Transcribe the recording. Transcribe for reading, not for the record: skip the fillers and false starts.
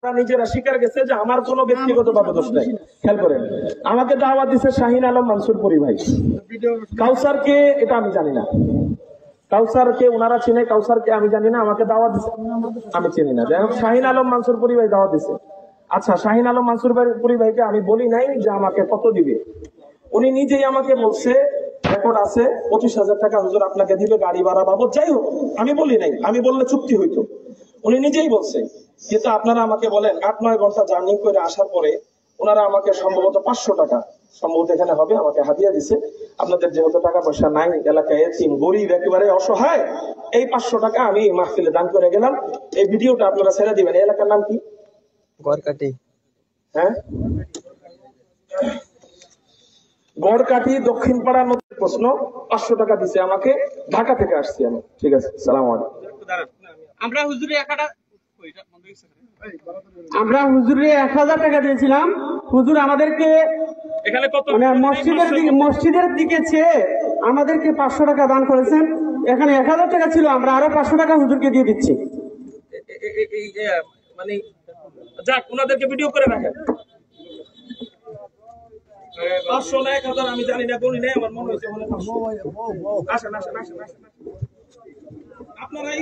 নিজেরা স্বীকার গেছে যে আমার কোনো ব্যক্তিগত ভাবে দোষ নাই। খেয়াল করেন, আমাকে দাওয়াত দিচ্ছে শাহিন আলম মানসুরপুরি ভাই। কাউসারকে এটা আমি জানি না, কাউসারকে ওনারা চিনে, কাউসারকে আমি জানি না। আমাকে দাওয়াত দিচ্ছে, আমি চিনি না। যাই হোক, শাহিন আলম মানসুরপুরি ভাই দাওয়াত দিচ্ছে। আচ্ছা, শাহিন আলম মানসুরপুরি ভাইকে আমি বলি নাই যে আমাকে কত দিবে। উনি নিজেই আমাকে বলছে, রেকর্ড আছে, 25,000 টাকা হুজুর আপনাকে দিবে গাড়ি ভাড়া বাবদ। যাই হোক, আমি বলি নাই, আমি বললে চুক্তি হইতো। উনি নিজেই বলছে। কিন্তু আপনারা আমাকে বলেন 8-9 ঘন্টা জার্নি করে আসার পরে ওনারা আমাকে সম্ভবত 500 টাকা সম্ভবত এখানে হবে আমাকে হাদিয়া দিছে। আপনাদের যেহেতু টাকা পয়সা নাই, এলাকায় এতিম গরিব একেবারে অসহায়, এই 500 টাকা আমি মাহফিলে দান করে গেলাম। এই ভিডিওটা আপনারা ছেড়ে দিবেন। এই এলাকার নাম কি? গড়কাটি। হ্যাঁ, গড়কাটি দক্ষিণ পাড়া। নতুন প্রশ্ন, 500 টাকা দিছে আমাকে, ঢাকা থেকে আসছি আমি। ঠিক আছে, সালাম আলাইকুম। আমরা হুজুরে 1000 টাকা দিয়েছিলাম। হুজুর আমাদেরকে এখানে কত মসজিদের দিকে চেয়ে আমাদেরকে 500 টাকা দান করেছেন। এখানে 1000 টাকা ছিল, আমরা আরো 500 টাকা হুজুরকে দিয়ে দিচ্ছি। মানে যাক, ওনাদেরকে ভিডিও করে রাখেন। 500 না 1000 আমি জানি না, বলি নাই, আমার মনে হয়েছে আসেন আসেন আসেন আসেন, আপনারাই